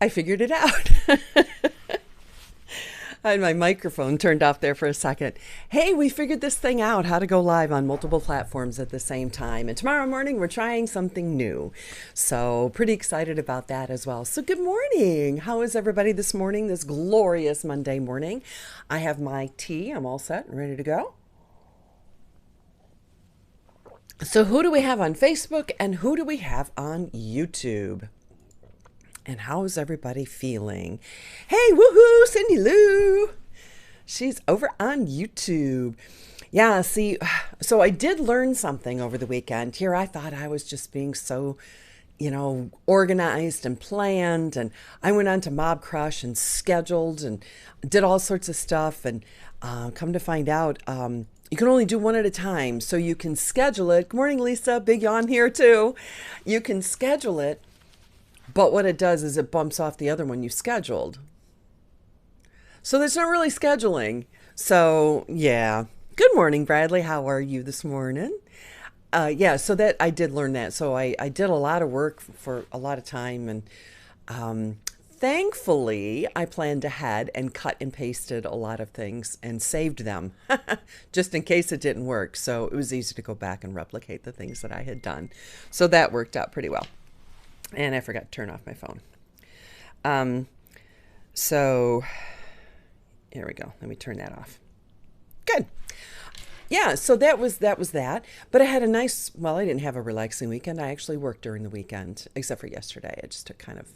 I figured it out. I had my microphone turned off there for a second. Hey, we figured this thing out, how to go live on multiple platforms at the same time. And tomorrow morning, we're trying something new. So, pretty excited about that as well. So, good morning. How is everybody this morning, this glorious Monday morning? I have my tea. I'm all set and ready to go. So, who do we have on Facebook and who do we have on YouTube? And how is everybody feeling? Hey, woohoo, Cindy Lou. She's over on YouTube. Yeah, see, so I did learn something over the weekend. Here, I thought I was just being so, organized and planned. And I went on to Mob Crush and scheduled and did all sorts of stuff. And come to find out, you can only do one at a time. So you can schedule it. Good morning, Lisa. Big yawn here, too. You can schedule it. But what it does is it bumps off the other one you scheduled. So there's not really scheduling. So, yeah. Good morning, Bradley. How are you this morning? Yeah, so that I did learn that. So I did a lot of work for a lot of time. And thankfully, I planned ahead and cut and pasted a lot of things and saved them just in case it didn't work. So it was easy to go back and replicate the things that I had done. So that worked out pretty well. And I forgot to turn off my phone. Um, so here we go. Let me turn that off. Good. Yeah, so that was that. But I had a nice, well, I didn't have a relaxing weekend. I actually worked during the weekend, except for yesterday. I just took kind of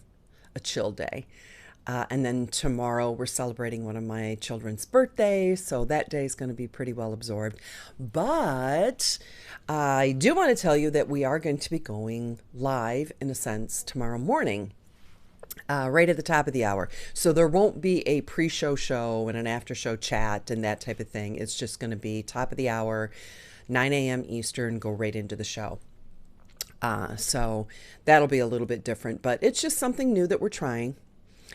a chill day. And then tomorrow we're celebrating one of my children's birthdays, so that day is going to be pretty well absorbed. But I do want to tell you that we are going to be going live, in a sense, tomorrow morning, right at the top of the hour. So there won't be a pre-show show and an after-show chat and that type of thing. It's just going to be top of the hour, 9 a.m. Eastern, go right into the show. So that'll be a little bit different, but it's just something new that we're trying.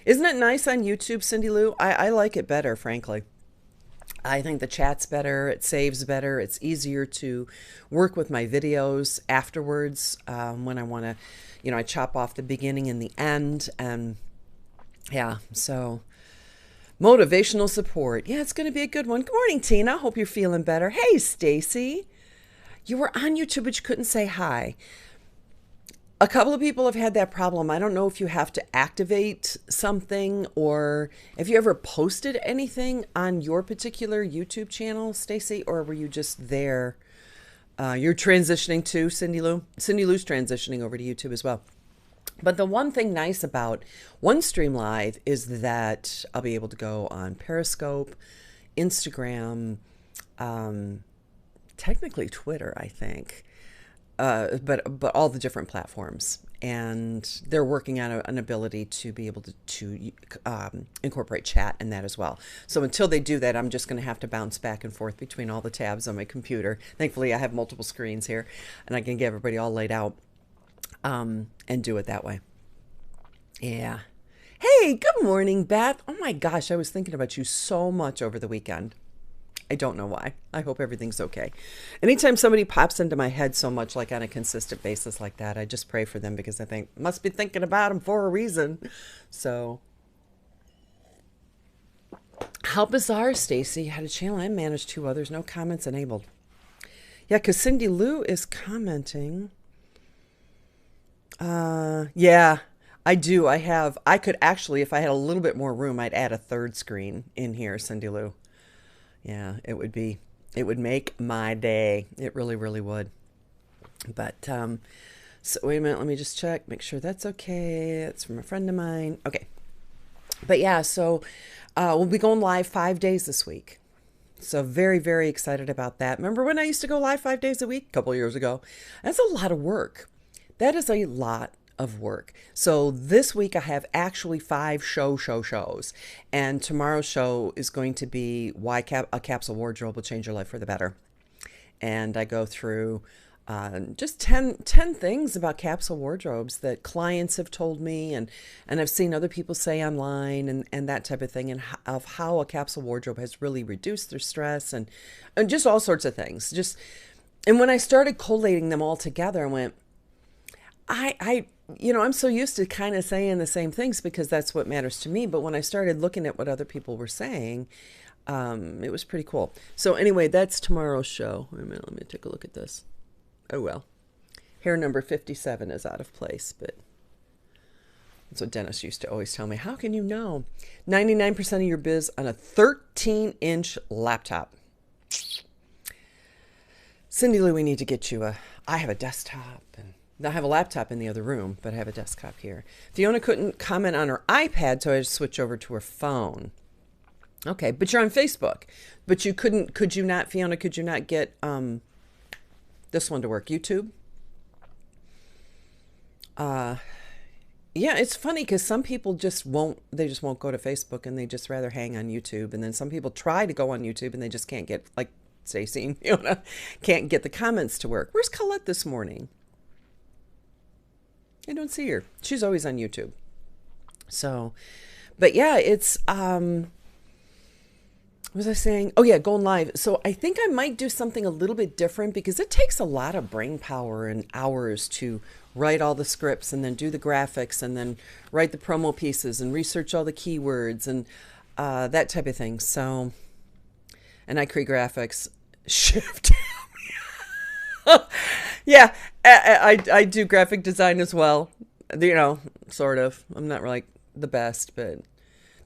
Isn't it nice on YouTube, Cindy Lou? I like it better, frankly. I think the chat's better, it saves better, it's easier to work with my videos afterwards when I want to, I chop off the beginning and the end. And yeah, so motivational support. Yeah, it's going to be a good one. Good morning, Tina. Hope you're feeling better. Hey, Stacy. You were on YouTube, but you couldn't say hi. A couple of people have had that problem. I don't know if you have to activate something or if you ever posted anything on your particular YouTube channel, Stacy, or were you just there? You're transitioning to Cindy Lou. Cindy Lou's transitioning over to YouTube as well. But the one thing nice about OneStream Live is that I'll be able to go on Periscope, Instagram, technically Twitter, I think. But all the different platforms, and they're working on an ability to be able to incorporate chat in that as well. So until they do that, I'm just going to have to bounce back and forth between all the tabs on my computer. Thankfully, I have multiple screens here, and I can get everybody all laid out and do it that way. Yeah. Hey, good morning, Beth. Oh my gosh, I was thinking about you so much over the weekend. I don't know why. I hope everything's okay. Anytime somebody pops into my head so much, like on a consistent basis like that, I just pray for them because I think, must be thinking about them for a reason. So, how bizarre, Stacy. You had a channel and managed two others. No comments enabled. Yeah, because Cindy Lou is commenting. Yeah, I do. I could actually, if I had a little bit more room, I'd add a third screen in here, Cindy Lou. Yeah, it would make my day. It really, really would. But, so wait a minute, let me just check, make sure that's okay. It's from a friend of mine. Okay. But yeah, so we'll be going live 5 days this week. So very, very excited about that. Remember when I used to go live 5 days a week a couple of years ago? That's a lot of work. That is a lot of work. So this week I have actually 5 shows, and tomorrow's show is going to be why a capsule wardrobe will change your life for the better. And I go through just 10 things about capsule wardrobes that clients have told me, and I've seen other people say online, and that type of thing, and of how a capsule wardrobe has really reduced their stress, and just all sorts of things. And when I started collating them all together, I went, I, I'm so used to kind of saying the same things because that's what matters to me. But when I started looking at what other people were saying, it was pretty cool. So anyway, that's tomorrow's show. Wait a minute, let me take a look at this. Oh well, hair number 57 is out of place, but that's what Dennis used to always tell me. How can you know? 99% of your biz on a 13-inch laptop. Cindy Lou, we need to get you I have a desktop and I have a laptop in the other room, but I have a desktop here. Fiona couldn't comment on her iPad, so I had to switch over to her phone. Okay, but you're on Facebook. But you couldn't, could you not, Fiona, could you not get this one to work? YouTube? Yeah, it's funny because some people just won't go to Facebook and they just rather hang on YouTube. And then some people try to go on YouTube and they just can't get, like Stacey and Fiona, can't get the comments to work. Where's Colette this morning? I don't see her. She's always on YouTube. So, but yeah, it's, what was I saying? Oh yeah, going live. So I think I might do something a little bit different because it takes a lot of brain power and hours to write all the scripts and then do the graphics and then write the promo pieces and research all the keywords and that type of thing. So, and I create graphics. Shift. Yeah, I do graphic design as well. Sort of. I'm not like the best, but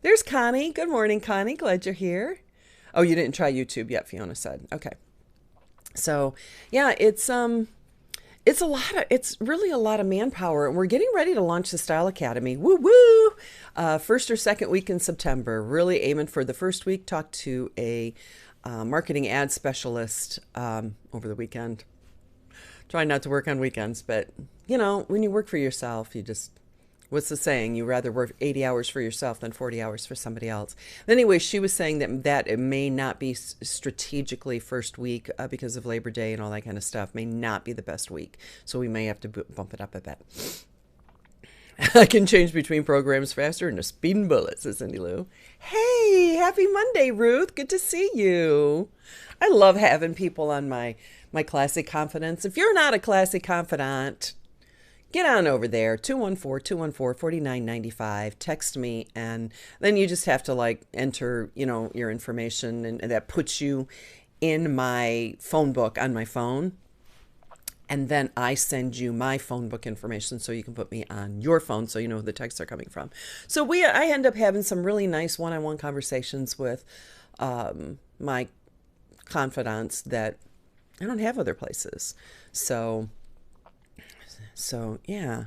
there's Connie. Good morning, Connie. Glad you're here. Oh, you didn't try YouTube yet, Fiona said. Okay. So, yeah, it's really a lot of manpower, and we're getting ready to launch the Style Academy. Woo woo! First or second week in September. Really aiming for the first week. Talked to a marketing ad specialist over the weekend. Try not to work on weekends, but when you work for yourself, what's the saying? You rather work 80 hours for yourself than 40 hours for somebody else. Anyway, she was saying that it may not be strategically first week because of Labor Day and all that kind of stuff. May not be the best week. So we may have to bump it up a bit. I can change between programs faster than a speeding bullet, says Cindy Lou. Hey, happy Monday, Ruth. Good to see you. I love having people on my Classic Confidence. If you're not a Classic Confidant, get on over there, 214-214-4995. Text me, and then you just have to enter, your information, and that puts you in my phone book on my phone. And then I send you my phone book information so you can put me on your phone so you know who the texts are coming from. So I end up having some really nice one-on-one conversations with my confidants that I don't have other places. So yeah,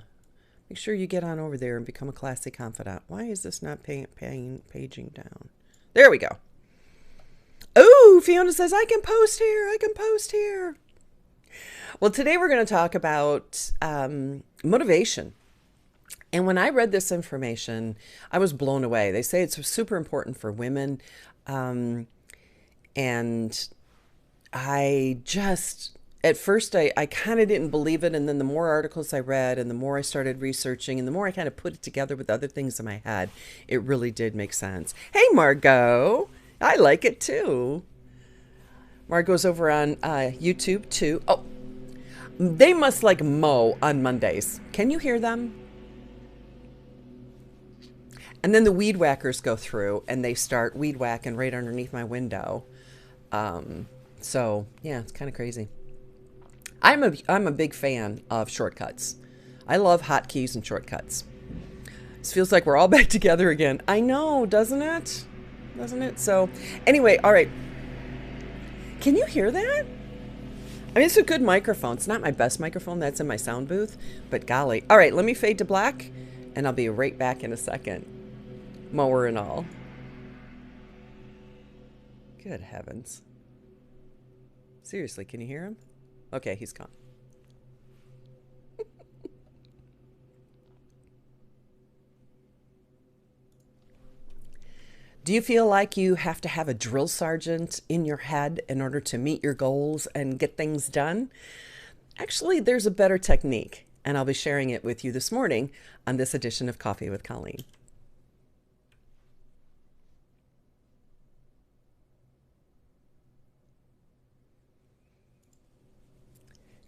make sure you get on over there and become a Classic Confidant. Why is this not paging down? There we go. Oh, Fiona says, I can post here. I can post here. Well, today we're going to talk about motivation. And when I read this information, I was blown away. They say it's super important for women. And I just, at first, I kind of didn't believe it. And then the more articles I read and the more I started researching and the more I kind of put it together with other things in my head, it really did make sense. Hey, Margot. I like it too. Margot's over on YouTube too. Oh, they must mow on Mondays. Can you hear them? And then the weed whackers go through and they start weed whacking right underneath my window. So yeah, it's kind of crazy. I'm a big fan of shortcuts. I love hotkeys and shortcuts. This feels like we're all back together again. I know, doesn't it? Doesn't it? So anyway, all right. Can you hear that? I mean, it's a good microphone. It's not my best microphone. That's in my sound booth. But golly. All right, let me fade to black, and I'll be right back in a second. Mower and all. Good heavens. Seriously, can you hear him? Okay, he's gone. Do you feel like you have to have a drill sergeant in your head in order to meet your goals and get things done? Actually, there's a better technique, and I'll be sharing it with you this morning on this edition of Coffee with Colleen.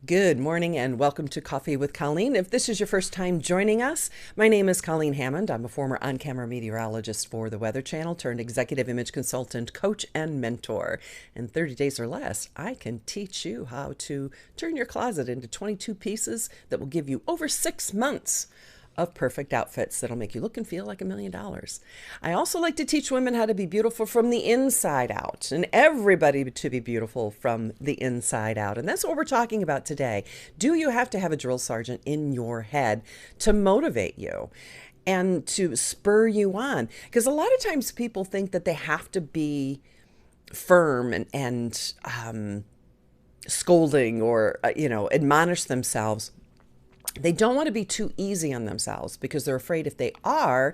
Good morning and welcome to Coffee with Colleen. If this is your first time joining us, my name is Colleen Hammond. I'm a former on-camera meteorologist for the Weather Channel turned executive image consultant, coach, and mentor. In 30 days or less, I can teach you how to turn your closet into 22 pieces that will give you over 6 months of perfect outfits that'll make you look and feel like $1,000,000. I also like to teach women how to be beautiful from the inside out, and everybody to be beautiful from the inside out. And that's what we're talking about today. Do you have to have a drill sergeant in your head to motivate you and to spur you on? Because a lot of times people think that they have to be firm and scolding or admonish themselves. They don't want to be too easy on themselves because they're afraid if they are,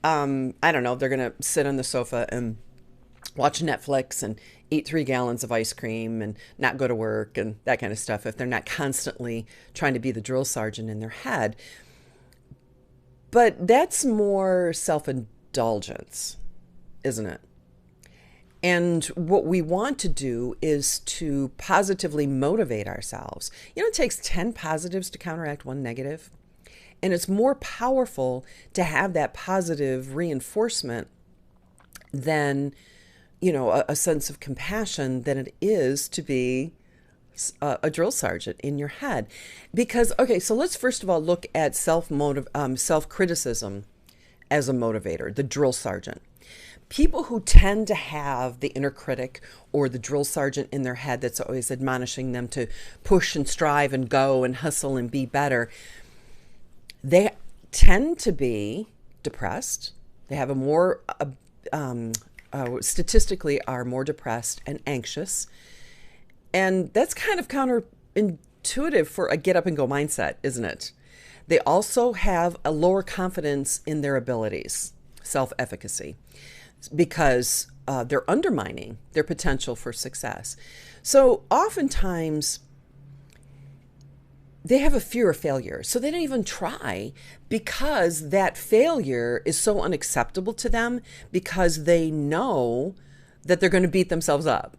they're going to sit on the sofa and watch Netflix and eat 3 gallons of ice cream and not go to work and that kind of stuff if they're not constantly trying to be the drill sergeant in their head. But that's more self-indulgence, isn't it? And what we want to do is to positively motivate ourselves. It takes 10 positives to counteract 1 negative. And it's more powerful to have that positive reinforcement than, a sense of compassion than it is to be a drill sergeant in your head. Because, so let's first of all look at self-criticism as a motivator, the drill sergeant. People who tend to have the inner critic or the drill sergeant in their head that's always admonishing them to push and strive and go and hustle and be better, they tend to be depressed. They have a more, statistically are more depressed and anxious. And that's kind of counterintuitive for a get up and go mindset, isn't it? They also have a lower confidence in their abilities, self-efficacy, because they're undermining their potential for success. So oftentimes they have a fear of failure. So they don't even try because that failure is so unacceptable to them because they know that they're going to beat themselves up.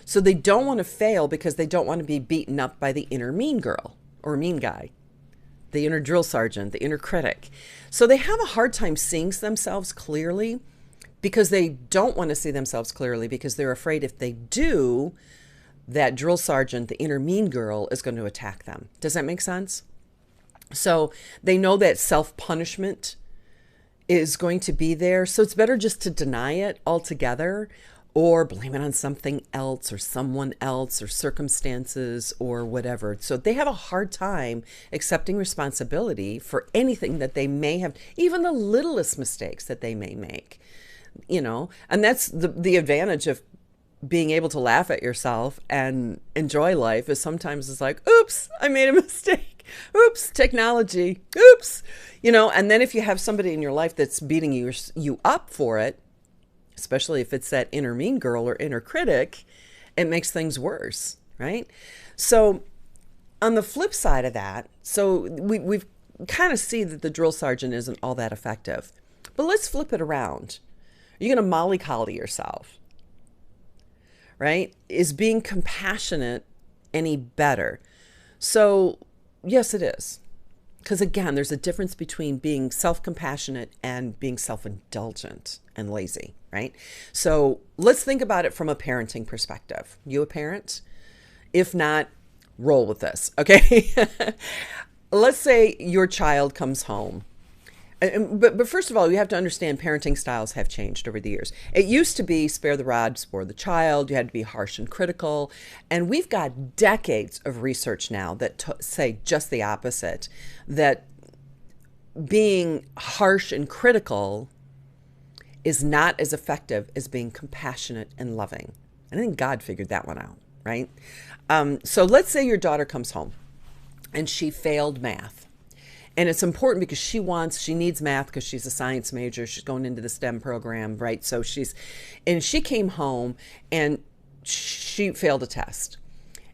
So they don't want to fail because they don't want to be beaten up by the inner mean girl or mean guy, the inner drill sergeant, the inner critic. So they have a hard time seeing themselves clearly because they don't want to see themselves clearly because they're afraid if they do, that drill sergeant, the inner mean girl, is going to attack them. Does that make sense? So they know that self-punishment is going to be there. So it's better just to deny it altogether or blame it on something else or someone else or circumstances or whatever. So they have a hard time accepting responsibility for anything that they may have, even the littlest mistakes that they may make. And that's the advantage of being able to laugh at yourself and enjoy life is sometimes it's like, oops, I made a mistake. Oops, technology. Oops. And then if you have somebody in your life that's beating you up for it, especially if it's that inner mean girl or inner critic, it makes things worse, right? So on the flip side of that, so we've kind of see that the drill sergeant isn't all that effective. But let's flip it around. Are you going to mollycoddle yourself? Right? Is being compassionate any better? So, yes, it is. Because again, there's a difference between being self-compassionate and being self-indulgent and lazy, right? So let's think about it from a parenting perspective. You a parent? If not, roll with this, okay? Let's say your child comes home. But first of all, you have to understand parenting styles have changed over the years. It used to be spare the rod, spoil the child. You had to be harsh and critical. And we've got decades of research now that say just the opposite, that being harsh and critical is not as effective as being compassionate and loving. And I think God figured that one out, right? So let's say your daughter comes home and she failed math. And it's important because she needs math because she's a science major. She's going into the STEM program, right? So she came home and she failed a test.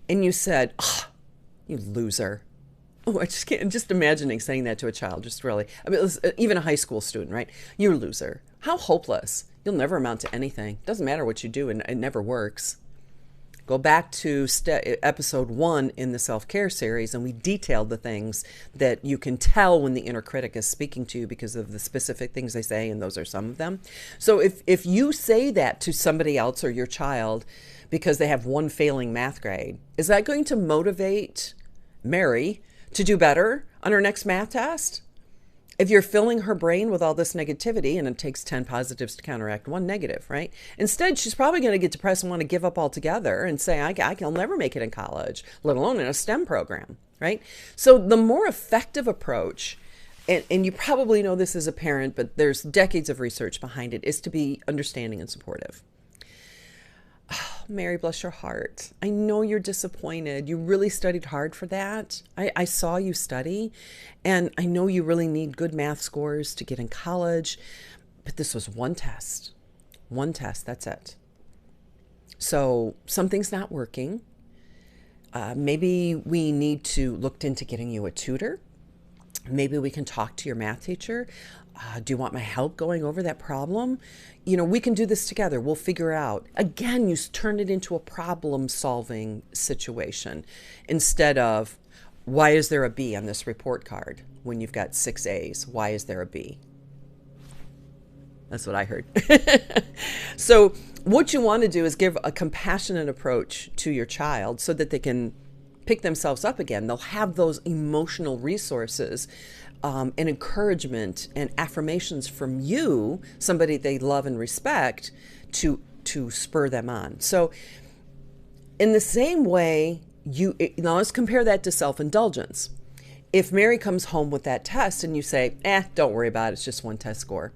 And you said, oh, you loser. Oh, I just can't, just imagining saying that to a child, just really, even a high school student, right? You're a loser. How hopeless. You'll never amount to anything. Doesn't matter what you do and it never works. Go back to episode 1 in the self-care series, and we detailed the things that you can tell when the inner critic is speaking to you because of the specific things they say, and those are some of them. So if you say that to somebody else or your child because they have one failing math grade, is that going to motivate Mary to do better on her next math test? If you're filling her brain with all this negativity, and it takes 10 positives to counteract one negative, right? Instead, she's probably going to get depressed and want to give up altogether and say, I'll never make it in college, let alone in a STEM program, right? So the more effective approach, and you probably know this as a parent, but there's decades of research behind it, is to be understanding and supportive. Oh, Mary, bless your heart. I know you're disappointed. You really studied hard for that. I saw you study, and I know you really need good math scores to get in college, but this was one test. One test, that's it. So something's not working. Maybe we need to look into getting you a tutor. Maybe we can talk to your math teacher. Do you want my help going over that problem? We can do this together. We'll figure it out. Again, you turn it into a problem-solving situation instead of, why is there a B on this report card when you've got 6 A's? Why is there a B? That's what I heard. So what you want to do is give a compassionate approach to your child so that they can pick themselves up again. They'll have those emotional resources and encouragement and affirmations from you, somebody they love and respect, to spur them on. So in the same way, now let's compare that to self-indulgence. If Mary comes home with that test and you say, don't worry about it, it's just one test score,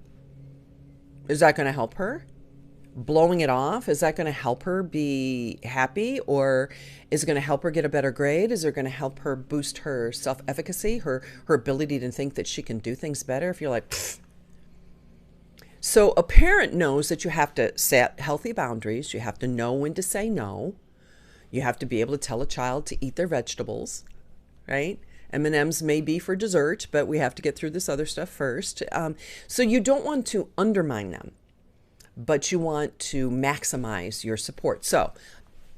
is that going to help her? Blowing it off, is that going to help her be happy, or is it going to help her get a better grade? Is it going to help her boost her self-efficacy, her ability to think that she can do things better? If you're like, pfft. So a parent knows that you have to set healthy boundaries. You have to know when to say no. You have to be able to tell a child to eat their vegetables, right? M&Ms may be for dessert, but we have to get through this other stuff first. So you don't want to undermine them, but you want to maximize your support. So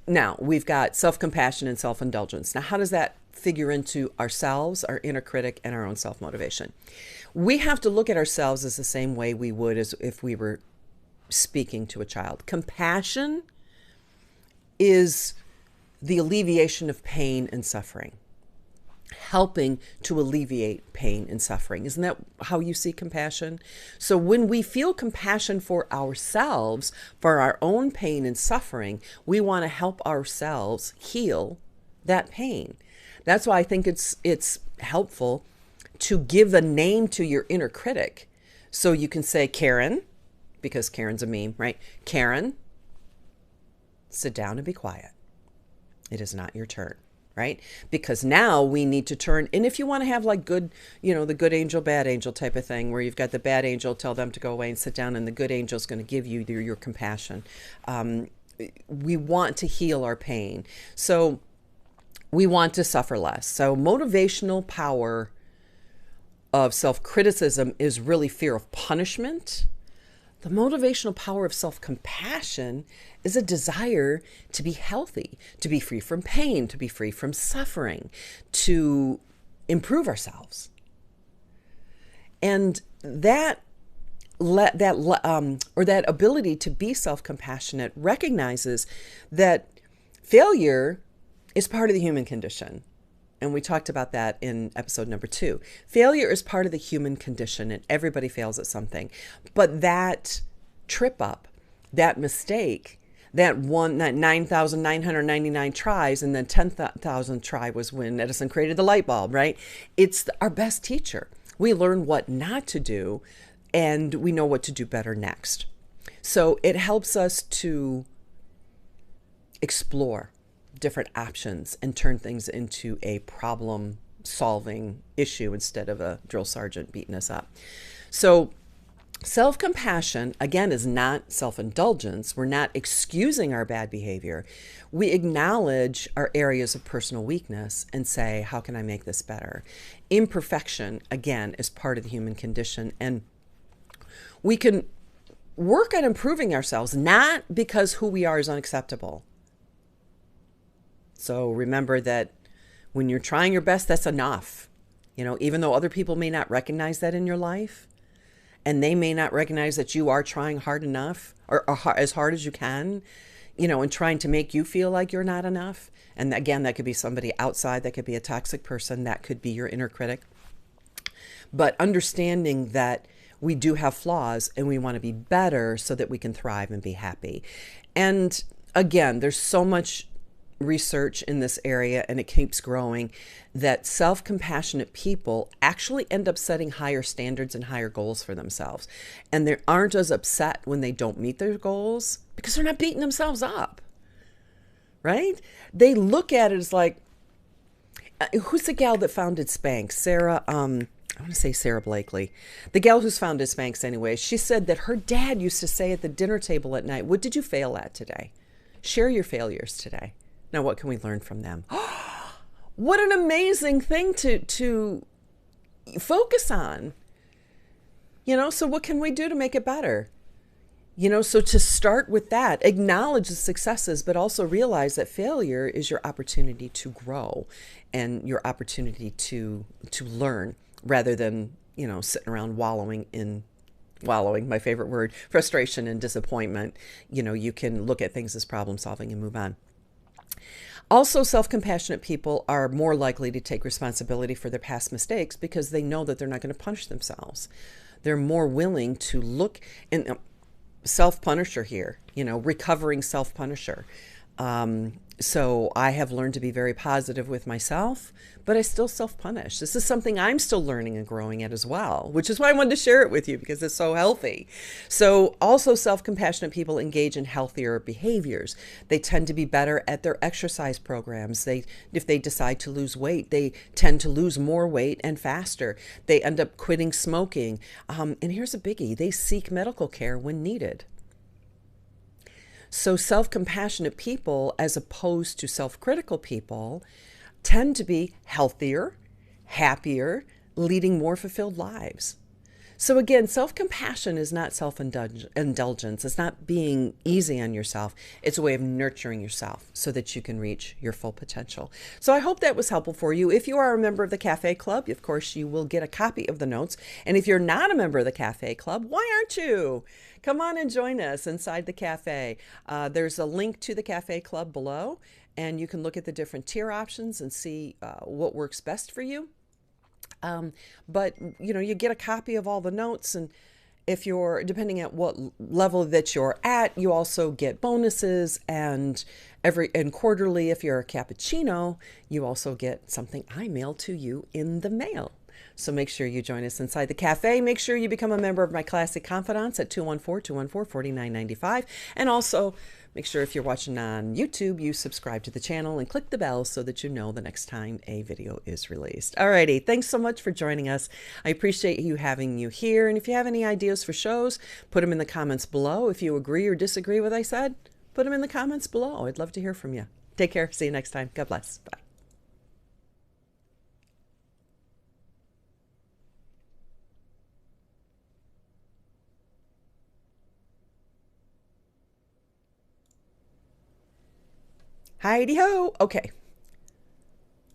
now we've got self-compassion and self-indulgence. Now, how does that figure into ourselves, our inner critic, and our own self-motivation? We have to look at ourselves as the same way we would as if we were speaking to a child. Compassion is the alleviation of pain and suffering, helping to alleviate pain and suffering. Isn't that how you see compassion? So when we feel compassion for ourselves, for our own pain and suffering, we want to help ourselves heal that pain. That's why I think it's helpful to give a name to your inner critic. So you can say, Karen, because Karen's a meme, right? Karen, sit down and be quiet. It is not your turn. Right? Because now we need to turn, and if you want to have like good, the good angel, bad angel type of thing, where you've got the bad angel tell them to go away and sit down, and the good angel is going to give you your compassion. We want to heal our pain. So we want to suffer less. So motivational power of self-criticism is really fear of punishment. The motivational power of self-compassion is a desire to be healthy, to be free from pain, to be free from suffering, to improve ourselves. And that ability to be self-compassionate recognizes that failure is part of the human condition. And we talked about that in episode number 2. Failure is part of the human condition, and everybody fails at something. But that trip up, that mistake, that 9,999 tries, and then 10,000 try was when Edison created the light bulb, right? It's our best teacher. We learn what not to do, and we know what to do better next. So it helps us to explore different options and turn things into a problem-solving issue instead of a drill sergeant beating us up. So self-compassion, again, is not self-indulgence. We're not excusing our bad behavior. We acknowledge our areas of personal weakness and say, how can I make this better? Imperfection, again, is part of the human condition. And we can work on improving ourselves, not because who we are is unacceptable. So remember that when you're trying your best, that's enough. Even though other people may not recognize that in your life, and they may not recognize that you are trying hard enough or as hard as you can, and trying to make you feel like you're not enough. And again, that could be somebody outside, that could be a toxic person, that could be your inner critic. But understanding that we do have flaws and we want to be better so that we can thrive and be happy. And again, there's so much research in this area, and it keeps growing, that self-compassionate people actually end up setting higher standards and higher goals for themselves. And they aren't as upset when they don't meet their goals because they're not beating themselves up, right? They look at it as like, who's the gal that founded Spanx? Sarah, I want to say Sarah Blakely. The gal who's founded Spanx anyway, she said that her dad used to say at the dinner table at night, what did you fail at today? Share your failures today. Now, what can we learn from them? What an amazing thing to focus on. So what can we do to make it better? So to start with that, acknowledge the successes, but also realize that failure is your opportunity to grow and your opportunity to learn, rather than, sitting around wallowing, my favorite word, frustration and disappointment. You can look at things as problem solving and move on. Also, self-compassionate people are more likely to take responsibility for their past mistakes because they know that they're not going to punish themselves. They're more willing to look, and self-punisher here, recovering self-punisher. So I have learned to be very positive with myself, but I still self-punish. This is something I'm still learning and growing at as well, which is why I wanted to share it with you, because it's so healthy. So also, self-compassionate people engage in healthier behaviors. They tend to be better at their exercise programs. If they decide to lose weight, they tend to lose more weight and faster. They end up quitting smoking. And here's a biggie. They seek medical care when needed. So self-compassionate people, as opposed to self-critical people, tend to be healthier, happier, leading more fulfilled lives. So again, self-compassion is not self-indulgence. It's not being easy on yourself. It's a way of nurturing yourself so that you can reach your full potential. So I hope that was helpful for you. If you are a member of the Café Club, of course, you will get a copy of the notes. And if you're not a member of the Café Club, why aren't you? Come on and join us inside the cafe. There's a link to the Café Club below, and you can look at the different tier options and see what works best for you. But you get a copy of all the notes, and if you're, depending at what level that you're at, you also get bonuses, and quarterly, if you're a cappuccino, you also get something I mail to you in the mail. So make sure you join us inside the cafe. Make sure you become a member of my Classic Confidants at 214-214-4995. And also make sure if you're watching on YouTube, you subscribe to the channel and click the bell so that you know the next time a video is released. Alrighty, thanks so much for joining us. I appreciate having you here. And if you have any ideas for shows, put them in the comments below. If you agree or disagree with what I said, put them in the comments below. I'd love to hear from you. Take care. See you next time. God bless. Bye. Heidi-ho. Okay.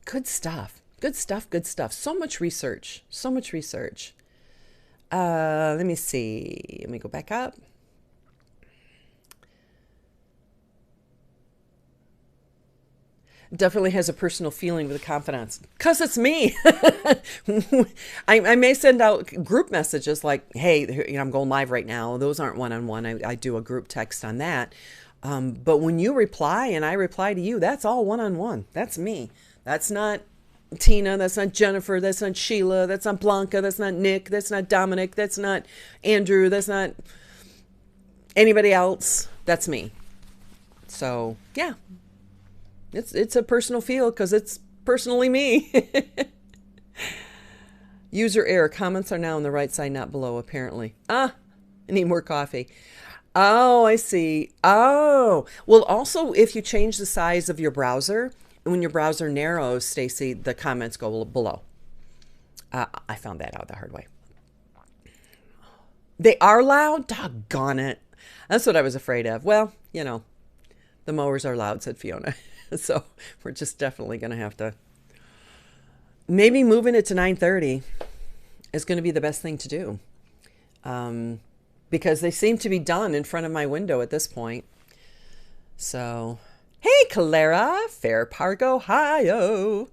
Good stuff. Good stuff. Good stuff. So much research. So much research. Let me see. Let me go back up. Definitely has a personal feeling with the confidants. Because it's me. I may send out group messages like, hey, I'm going live right now. Those aren't one-on-one. I do a group text on that. But when you reply and I reply to you, that's all one-on-one. That's me. That's not Tina. That's not Jennifer. That's not Sheila. That's not Blanca. That's not Nick. That's not Dominic. That's not Andrew. That's not anybody else. That's me. So, yeah. It's a personal feel because it's personally me. User error. Comments are now on the right side, not below, apparently. I need more coffee. Oh, I see. Oh, well, also, if you change the size of your browser, when your browser narrows, Stacy, the comments go below. I found that out the hard way. They are loud? Doggone it. That's what I was afraid of. Well, the mowers are loud, said Fiona. So we're just definitely going to have to, maybe moving it to 9:30 is going to be the best thing to do. Because they seem to be done in front of my window at this point. So, hey, Clara, Fair Park, Ohio.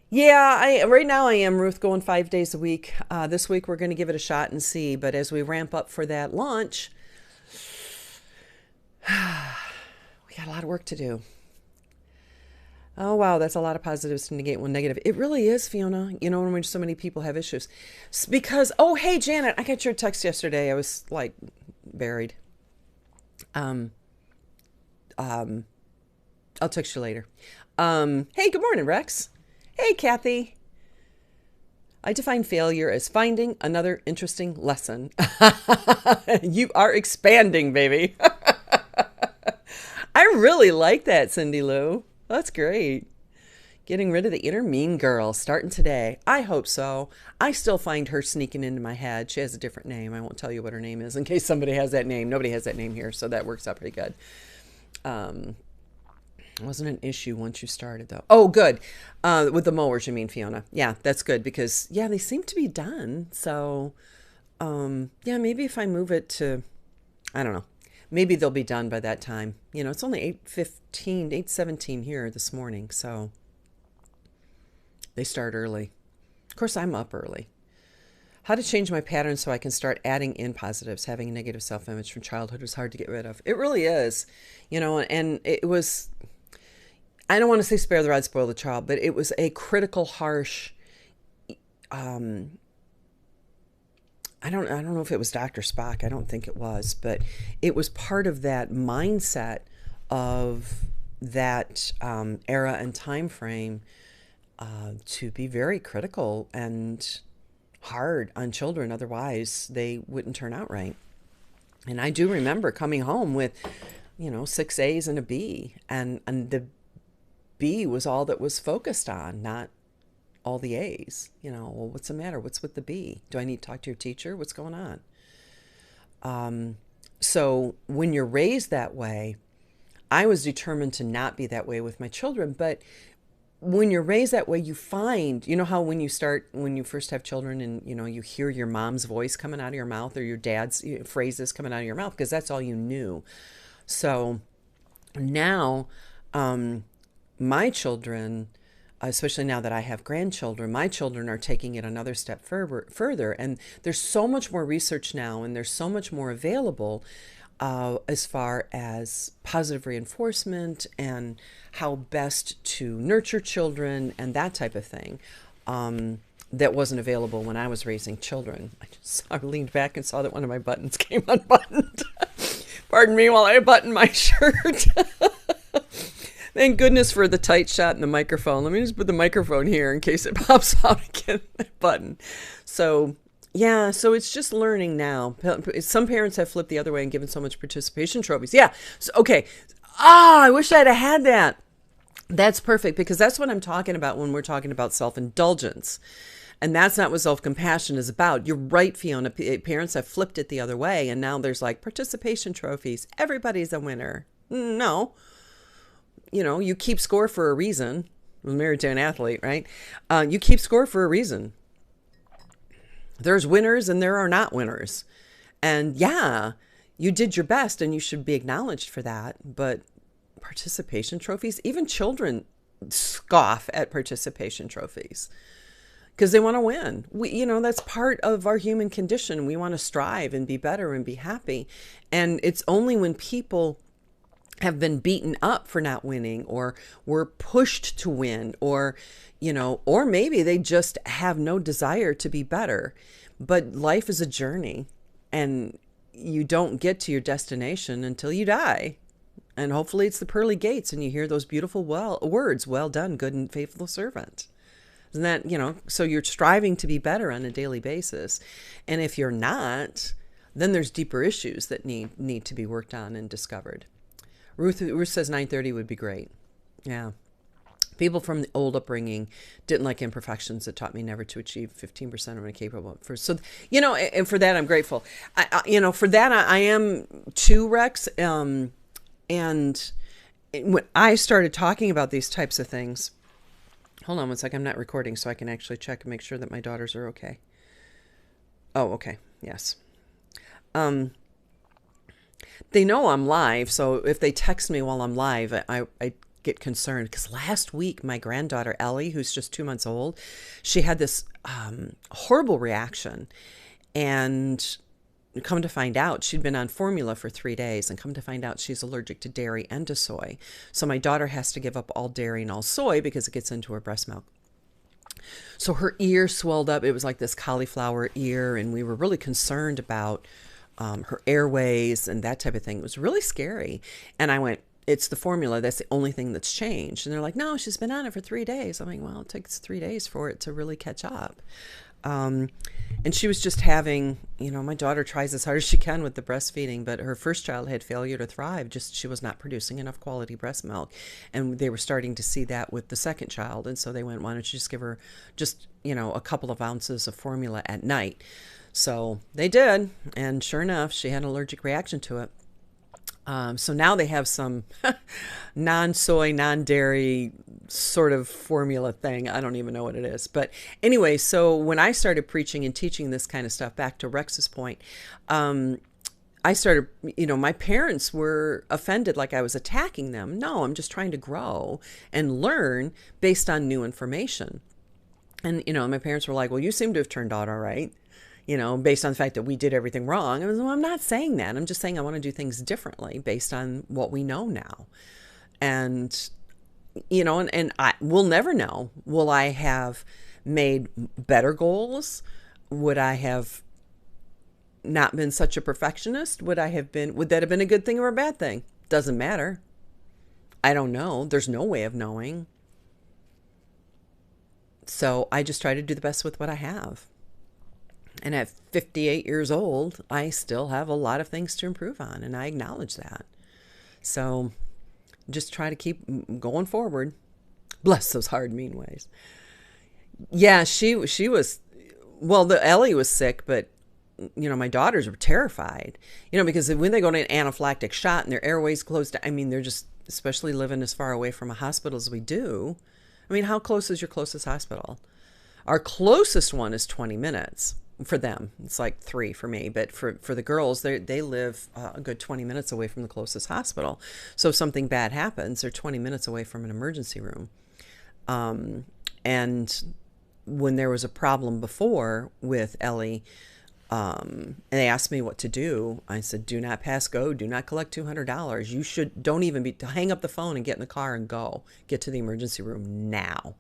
Yeah, right now I am, Ruth, going 5 days a week. This week we're going to give it a shot and see. But as we ramp up for that launch, we got a lot of work to do. Oh, wow, that's a lot of positives to negate one negative. It really is, Fiona, when so many people have issues. Because, oh, hey, Janet, I got your text yesterday. I was, like, buried. I'll text you later. Hey, good morning, Rex. Hey, Kathy. I define failure as finding another interesting lesson. You are expanding, baby. I really like that, Cindy Lou. That's great. Getting rid of the inner mean girl, starting today. I hope so. I still find her sneaking into my head. She has a different name. I won't tell you what her name is in case somebody has that name. Nobody has that name here, so that works out pretty good. It wasn't an issue once you started, though. Oh, good. With the mowers, you mean, Fiona. Yeah, that's good because, yeah, they seem to be done. So, yeah, maybe if I move it to, I don't know. Maybe they'll be done by that time. It's only 8:15, 8:17 here this morning, so they start early. Of course, I'm up early. How to change my pattern so I can start adding in positives. Having a negative self-image from childhood was hard to get rid of. It really is, and it was, I don't want to say spare the rod, spoil the child, but it was a critical, harsh, I don't know if it was Dr. Spock. I don't think it was, but it was part of that mindset of that era and time frame to be very critical and hard on children. Otherwise, they wouldn't turn out right. And I do remember coming home with, 6 A's and a B, and the B was all that was focused on, not all the A's. Well, what's the matter? What's with the B? Do I need to talk to your teacher? What's going on? So when you're raised that way, I was determined to not be that way with my children. But when you're raised that way, you find, how when you first have children and, you hear your mom's voice coming out of your mouth or your dad's phrases coming out of your mouth, because that's all you knew. So now, my children, especially now that I have grandchildren, my children are taking it another step further. And there's so much more research now, and there's so much more available as far as positive reinforcement and how best to nurture children and that type of thing that wasn't available when I was raising children. I leaned back and saw that one of my buttons came unbuttoned. Pardon me while I button my shirt. Thank goodness for the tight shot in the microphone. Let me just put the microphone here in case it pops out again, that button. So, yeah, so it's just learning now. Some parents have flipped the other way and given so much participation trophies. Yeah, so, okay. I wish I'd have had that. That's perfect, because that's what I'm talking about when we're talking about self-indulgence. And that's not what self-compassion is about. You're right, Fiona. Parents have flipped it the other way, and now there's like participation trophies. Everybody's a winner. No. You keep score for a reason. I'm married to an athlete, right? You keep score for a reason. There's winners and there are not winners. And yeah, you did your best and you should be acknowledged for that. But participation trophies, even children scoff at participation trophies because they want to win. That's part of our human condition. We want to strive and be better and be happy. And it's only when people have been beaten up for not winning, or were pushed to win, or or maybe they just have no desire to be better. But life is a journey, and you don't get to your destination until you die. And hopefully it's the pearly gates and you hear those beautiful words, well done, good and faithful servant. Isn't that, so you're striving to be better on a daily basis. And if you're not, then there's deeper issues that need to be worked on and discovered. Ruth says 9:30 would be great. Yeah. People from the old upbringing didn't like imperfections. It taught me never to achieve 15% of what I'm capable of. So, and for that, I'm grateful. For that, I am too, Rex. And when I started talking about these types of things, hold on one sec, I'm not recording so I can actually check and make sure that my daughters are okay. Oh, okay. Yes. They know I'm live, so if they text me while I'm live, I get concerned because last week my granddaughter Ellie, who's just 2 months old, she had this horrible reaction, and come to find out she'd been on formula for 3 days, and come to find out she's allergic to dairy and to soy. So my daughter has to give up all dairy and all soy because it gets into her breast milk. So her ear swelled up. It was like this cauliflower ear, and we were really concerned about her airways and that type of thing. It was really scary. And I went, it's the formula. That's the only thing that's changed. And they're like, no, she's been on it for 3 days. I'm like, well, it takes 3 days for it to really catch up. And she was just having, my daughter tries as hard as she can with the breastfeeding, but her first child had failure to thrive. Just she was not producing enough quality breast milk. And they were starting to see that with the second child. And so they went, why don't you just give her just, a couple of ounces of formula at night? So they did. And sure enough, she had an allergic reaction to it. So now they have some non-soy, non-dairy sort of formula thing. I don't even know what it is. But anyway, so when I started preaching and teaching this kind of stuff, back to Rex's point, I started, my parents were offended like I was attacking them. No, I'm just trying to grow and learn based on new information. And, my parents were like, well, you seem to have turned out all right. Based on the fact that we did everything wrong. I was, well, I'm not saying that. I'm just saying I want to do things differently based on what we know now. And, and I will never know. Will I have made better goals? Would I have not been such a perfectionist? Would that have been a good thing or a bad thing? Doesn't matter. I don't know. There's no way of knowing. So I just try to do the best with what I have. And at 58 years old, I still have a lot of things to improve on, and I acknowledge that. So just try to keep going forward. Bless those hard, mean ways. Yeah, she was, well, Ellie was sick, but, my daughters were terrified, because when they go to an anaphylactic shot and their airways closed, they're just, especially living as far away from a hospital as we do. How close is your closest hospital? Our closest one is 20 minutes. For them, it's like 3 for me, but for the girls, they live a good 20 minutes away from the closest hospital. So if something bad happens, they're 20 minutes away from an emergency room. And when there was a problem before with Ellie, and they asked me what to do, I said, do not pass go, do not collect $200. Don't even hang up the phone and get in the car and get to the emergency room now.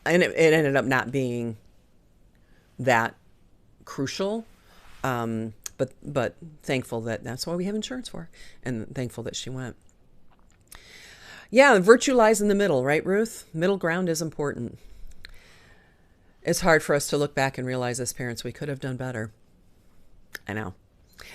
And it ended up not being that crucial, but thankful that's why we have insurance for, and thankful that she went. Yeah, virtue lies in the middle, right, Ruth? Middle ground is important. It's hard for us to look back and realize as parents we could have done better. I know.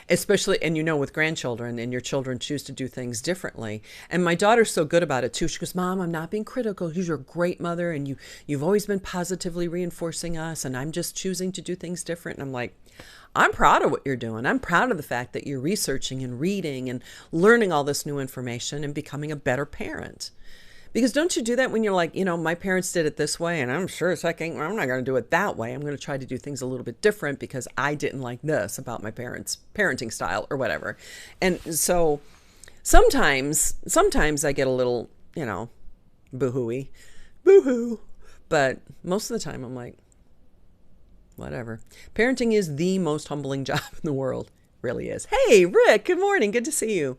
Especially, and with grandchildren, and your children choose to do things differently. And my daughter's so good about it too. She goes, Mom, I'm not being critical. You're a great mother, and you've always been positively reinforcing us, and I'm just choosing to do things different. And I'm like, I'm proud of what you're doing. I'm proud of the fact that you're researching and reading and learning all this new information and becoming a better parent. Because don't you do that when you're like, my parents did it this way, and I'm sure as heck I'm not going to do it that way. I'm going to try to do things a little bit different because I didn't like this about my parents' parenting style or whatever. And so sometimes I get a little, boo-hooey, boo-hoo. But most of the time I'm like, whatever. Parenting is the most humbling job in the world. Really is. Hey, Rick, good morning. Good to see you.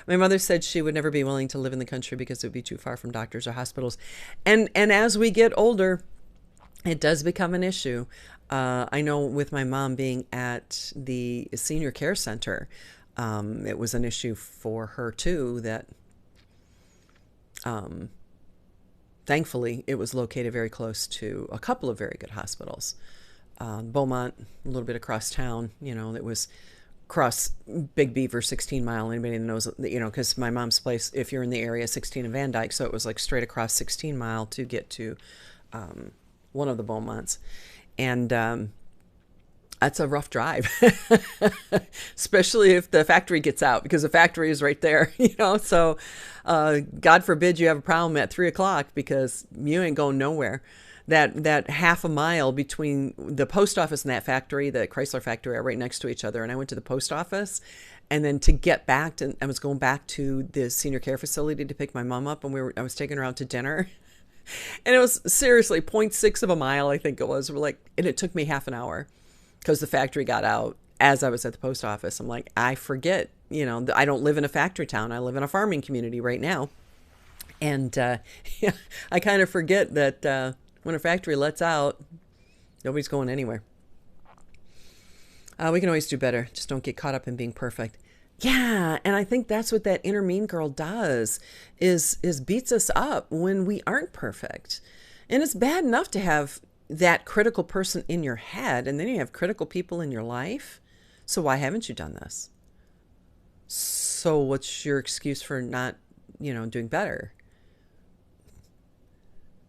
My mother said she would never be willing to live in the country because it would be too far from doctors or hospitals. And as we get older, it does become an issue. I know with my mom being at the senior care center, it was an issue for her too that thankfully it was located very close to a couple of very good hospitals. Beaumont, a little bit across town, it was cross Big Beaver, 16 Mile. Anybody that knows, because my mom's place, if you're in the area, 16 and Van Dyke, so it was like straight across 16 Mile to get to one of the Beaumonts. And That's a rough drive, especially if the factory gets out, because the factory is right there, So, God forbid you have a problem at 3 o'clock, because you ain't going nowhere. That half a mile between the post office and that factory, the Chrysler factory, are right next to each other. And I went to the post office, and then to get back to, I was going back to the senior care facility to pick my mom up, and I was taking her out to dinner. And it was seriously 0.6 of a mile, I think it was. And it took me half an hour, because the factory got out as I was at the post office. I'm like, I forget, I don't live in a factory town. I live in a farming community right now. And yeah, I kind of forget that when a factory lets out, nobody's going anywhere. We can always do better. Just don't get caught up in being perfect. Yeah, and I think that's what that inner mean girl does, is beats us up when we aren't perfect. And it's bad enough to have that critical person in your head, and then you have critical people in your life. So why haven't you done this? So what's your excuse for not, doing better?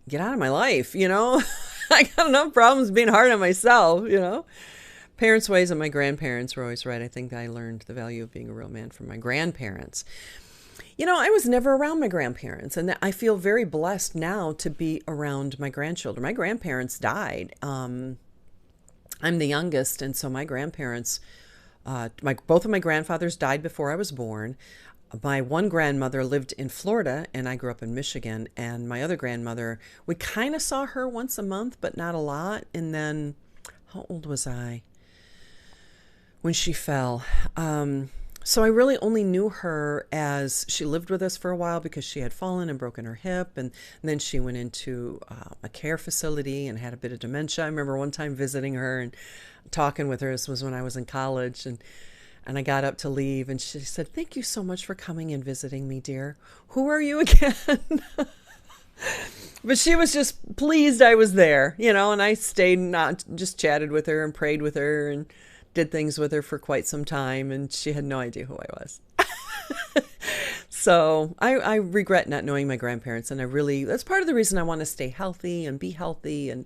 Get out of my life, I got enough problems being hard on myself, Parents' ways and my grandparents were always right. I think I learned the value of being a real man from my grandparents. I was never around my grandparents, and I feel very blessed now to be around my grandchildren. My grandparents died. I'm the youngest, and so my grandparents, both of my grandfathers died before I was born. My one grandmother lived in Florida, and I grew up in Michigan. And my other grandmother, we kind of saw her once a month, but not a lot. And then, how old was I when she fell? So I really only knew her as she lived with us for a while, because she had fallen and broken her hip. And then she went into a care facility and had a bit of dementia. I remember one time visiting her and talking with her. This was when I was in college. And I got up to leave, and she said, "Thank you so much for coming and visiting me, dear. Who are you again?" But she was just pleased I was there, and I stayed and just chatted with her and prayed with her and did things with her for quite some time, and she had no idea who I was. So I regret not knowing my grandparents, and that's part of the reason I want to stay healthy and be healthy and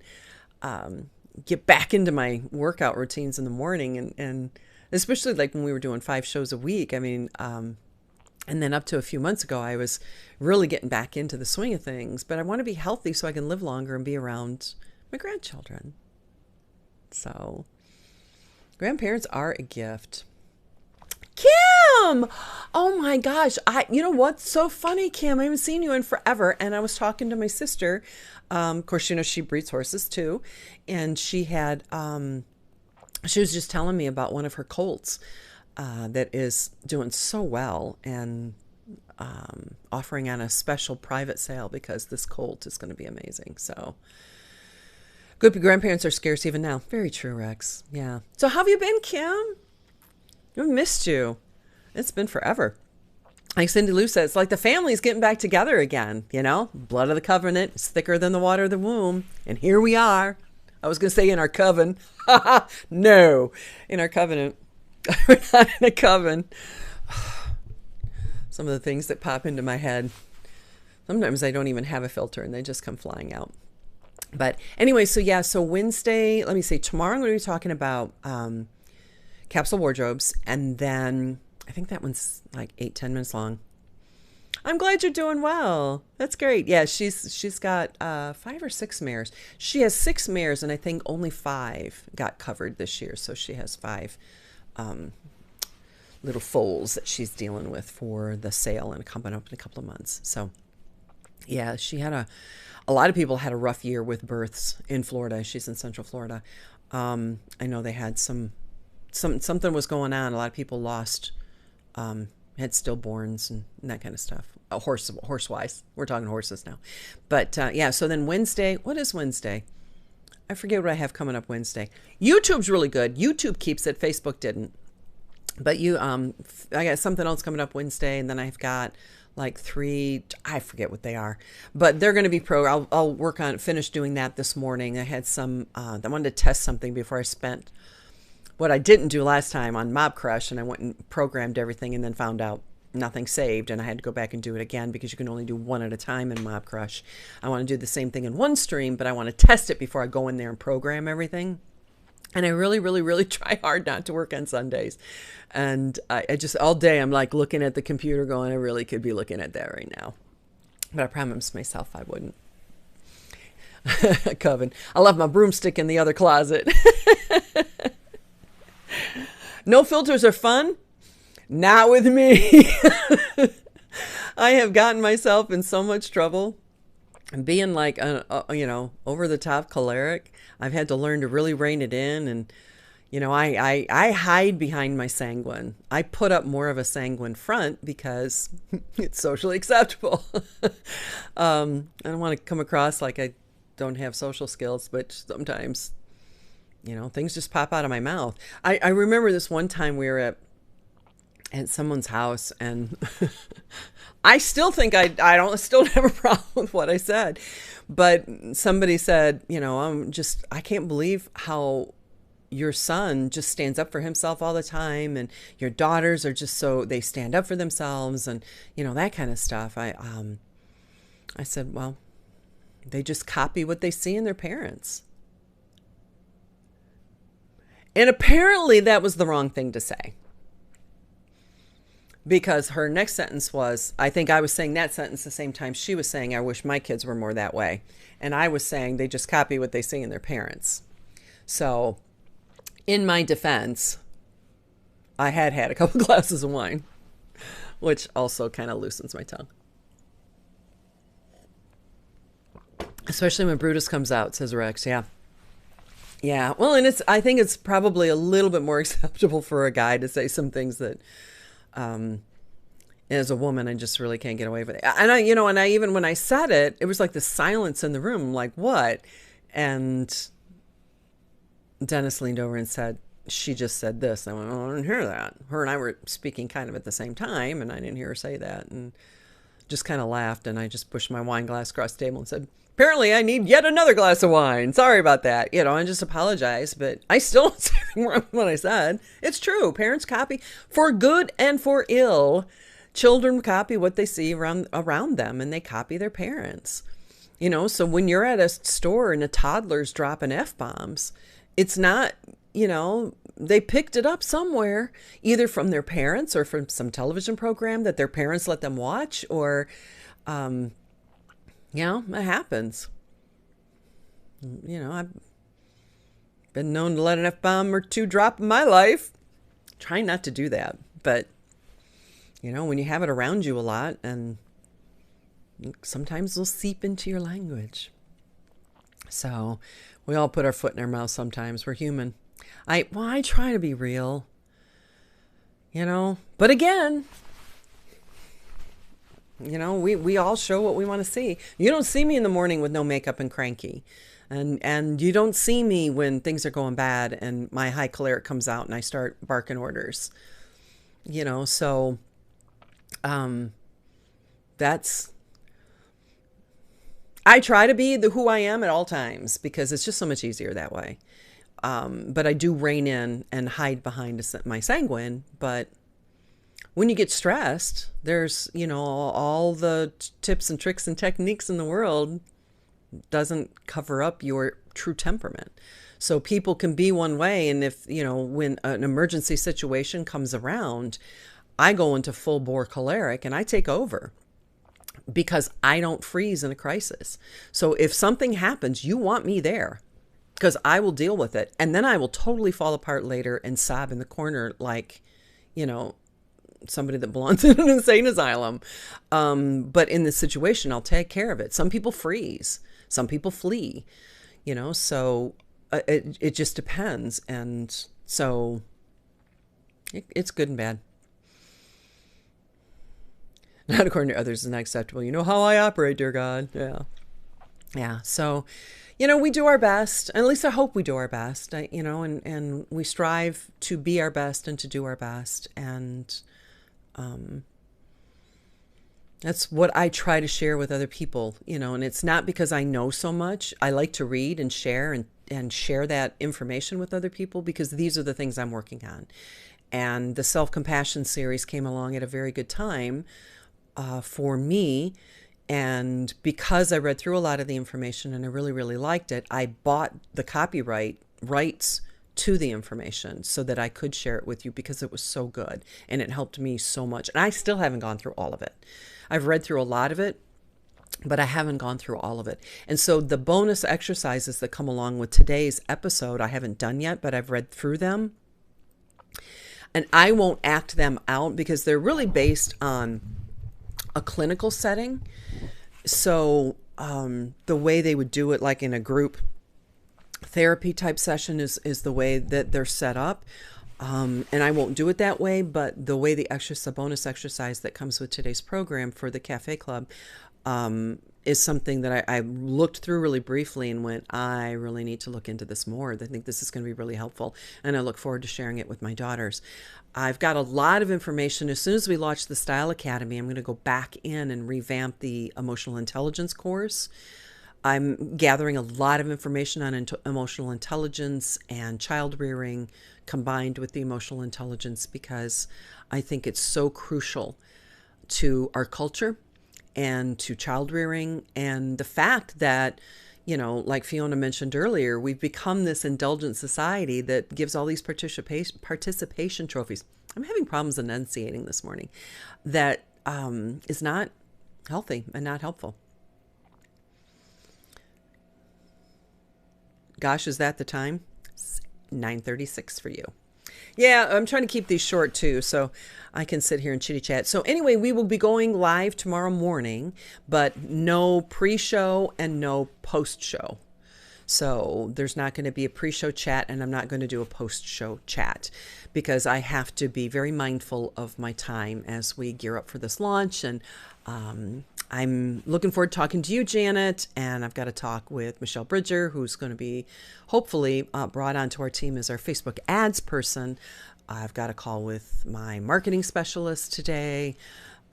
get back into my workout routines in the morning, and especially like when we were doing 5 shows a week. I mean, and then up to a few months ago, I was really getting back into the swing of things. But I want to be healthy so I can live longer and be around my grandchildren. So grandparents are a gift. Kim! Oh my gosh. You know what's so funny, Kim? I haven't seen you in forever. And I was talking to my sister. Of course, she breeds horses too. And she had... she was just telling me about one of her colts that is doing so well, and offering on a special private sale, because this colt is going to be amazing. So good grandparents are scarce even now. Very true, Rex. Yeah. So how have you been, Kim? I've missed you. It's been forever. Like Cindy Lou says, it's like the family's getting back together again, Blood of the covenant is thicker than the water of the womb. And here we are. I was going to say in our coven. No, in our covenant. We're not in a coven. Some of the things that pop into my head. Sometimes I don't even have a filter and they just come flying out. But anyway, so Wednesday, let me see, tomorrow I'm going to be talking about capsule wardrobes. And then I think that one's like 8-10 minutes long. I'm glad you're doing well. That's great. Yeah, she's got 5 or 6 mares. She has 6 mares, and I think only 5 got covered this year. So she has 5 little foals that she's dealing with for the sale and coming up in a couple of months. So yeah, she had a lot of people had a rough year with births in Florida. She's in Central Florida. I know they had something was going on. A lot of people lost, had stillborns and that kind of stuff. Horse-wise. We're talking horses now. But yeah, so then Wednesday, what is Wednesday? I forget what I have coming up Wednesday. YouTube's really good. YouTube keeps it. Facebook didn't. But I got something else coming up Wednesday, and then I've got like 3, I forget what they are, but they're going to be I'll work on finish doing that this morning. I had I wanted to test something before I spent what I didn't do last time on Mob Crush, and I went and programmed everything and then found out nothing saved, and I had to go back and do it again because you can only do one at a time in Mob Crush. I want to do the same thing in one stream, but I want to test it before I go in there and program everything. And I really, really, really try hard not to work on Sundays. And I just, all day, I'm like looking at the computer going, I really could be looking at that right now. But I promised myself I wouldn't. Coven. I left my broomstick in the other closet. No filters are fun. Not with me. I have gotten myself in so much trouble. And being like, over the top choleric, I've had to learn to really rein it in. And, I hide behind my sanguine. I put up more of a sanguine front because it's socially acceptable. I don't want to come across like I don't have social skills, but sometimes, things just pop out of my mouth. I remember this one time we were at someone's house, and I still think I still have a problem with what I said, but somebody said, I can't believe how your son just stands up for himself all the time, and your daughters are just they stand up for themselves, and that kind of stuff. I said, well, they just copy what they see in their parents. And apparently that was the wrong thing to say. Because her next sentence was, I think I was saying that sentence the same time she was saying, I wish my kids were more that way. And I was saying they just copy what they see in their parents. So in my defense, I had a couple glasses of wine, which also kind of loosens my tongue. Especially when Brutus comes out, says Rex. Yeah. Yeah. Well, and I think it's probably a little bit more acceptable for a guy to say some things that, as a woman, I just really can't get away with it. And I even when I said it, it was like the silence in the room. I'm like, what? And Dennis leaned over and said, she just said this. And I went, oh, I didn't hear that. Her and I were speaking kind of at the same time, and I didn't hear her say that. And just kind of laughed, and I just pushed my wine glass across the table and said, apparently I need yet another glass of wine. Sorry about that. I just apologized, but I still don't say what I said. It's true. Parents copy for good and for ill. Children copy what they see around them, and they copy their parents. So when you're at a store and a toddler's dropping F-bombs, it's not, they picked it up somewhere, either from their parents or from some television program that their parents let them watch, or, it happens. I've been known to let an F-bomb or two drop in my life. Try not to do that. But, when you have it around you a lot, and sometimes it'll seep into your language. So we all put our foot in our mouth sometimes. We're human. I try to be real, but again, we all show what we want to see. You don't see me in the morning with no makeup and cranky, and you don't see me when things are going bad and my high choleric comes out and I start barking orders, so, I try to be who I am at all times because it's just so much easier that way. But I do rein in and hide behind my sanguine. But when you get stressed, there's, all the tips and tricks and techniques in the world doesn't cover up your true temperament. So people can be one way. And if, when an emergency situation comes around, I go into full bore choleric and I take over because I don't freeze in a crisis. So if something happens, you want me there, because I will deal with it. And then I will totally fall apart later and sob in the corner like, somebody that belongs in an insane asylum. But in this situation, I'll take care of it. Some people freeze. Some people flee. So it just depends. And so it's good and bad. Not according to others is not acceptable. You know how I operate, dear God. Yeah. Yeah. So, we do our best. At least I hope we do our best. And we strive to be our best and to do our best. And that's what I try to share with other people, and it's not because I know so much. I like to read and share and share that information with other people because these are the things I'm working on. And the self-compassion series came along at a very good time for me. And because I read through a lot of the information and I really, really liked it, I bought the copyright rights to the information so that I could share it with you because it was so good and it helped me so much. And I still haven't gone through all of it. I've read through a lot of it, but I haven't gone through all of it. And so the bonus exercises that come along with today's episode, I haven't done yet, but I've read through them. And I won't act them out because they're really based on a clinical setting. So the way they would do it, like in a group therapy type session, is the way that they're set up. And I won't do it that way, but the way the bonus exercise that comes with today's program for the Café Club is something that I looked through really briefly and went, I really need to look into this more. I think this is going to be really helpful. And I look forward to sharing it with my daughters. I've got a lot of information. As soon as we launch the Style Academy, I'm going to go back in and revamp the emotional intelligence course. I'm gathering a lot of information on emotional intelligence and child rearing combined with the emotional intelligence because I think it's so crucial to our culture and to child rearing, and the fact that, like Fiona mentioned earlier, we've become this indulgent society that gives all these participation trophies. I'm having problems enunciating this morning. That is not healthy and not helpful. Gosh, is that the time? It's 9:36 for you. Yeah, I'm trying to keep these short too, so I can sit here and chitty chat. So anyway, we will be going live tomorrow morning, but no pre-show and no post-show. So there's not going to be a pre-show chat, and I'm not going to do a post-show chat because I have to be very mindful of my time as we gear up for this launch. And I'm looking forward to talking to you, Janet, and I've got to talk with Michelle Bridger, who's going to be hopefully brought onto our team as our Facebook ads person. I've got a call with my marketing specialist today.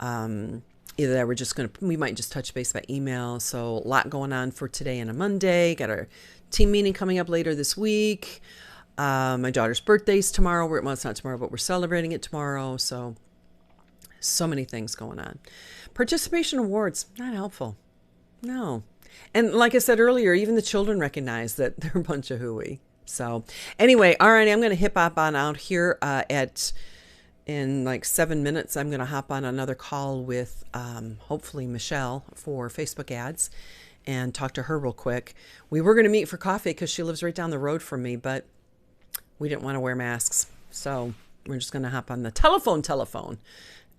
Either that we might just touch base by email. So a lot going on for today and a Monday. Got our team meeting coming up later this week. My daughter's birthday's tomorrow. Well, it's not tomorrow, but we're celebrating it tomorrow. So many things going on. Participation awards, not helpful. No. And like I said earlier, even the children recognize that they're a bunch of hooey. So anyway, all right, I'm going to hop on out here in like 7 minutes. I'm going to hop on another call with hopefully Michelle for Facebook ads and talk to her real quick. We were going to meet for coffee because she lives right down the road from me, but we didn't want to wear masks. So we're just going to hop on the telephone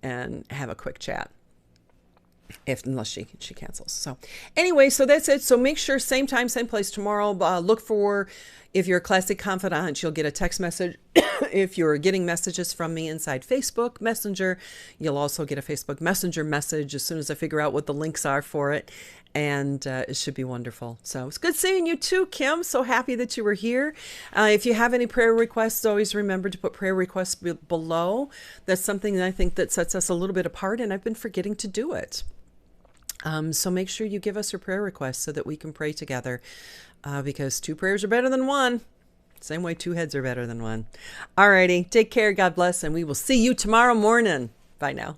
and have a quick chat. Unless she cancels. So anyway, so that's it. So make sure same time, same place tomorrow. Look for, if you're a Classic Confidant, you'll get a text message. If you're getting messages from me inside Facebook Messenger, you'll also get a Facebook Messenger message as soon as I figure out what the links are for it. And it should be wonderful. So it's good seeing you too, Kim. So happy that you were here. If you have any prayer requests, always remember to put prayer requests below. That's something that I think that sets us a little bit apart, and I've been forgetting to do it. So make sure you give us your prayer requests so that we can pray together, because 2 prayers are better than 1. Same way 2 heads are better than 1. All righty. Take care. God bless. And we will see you tomorrow morning. Bye now.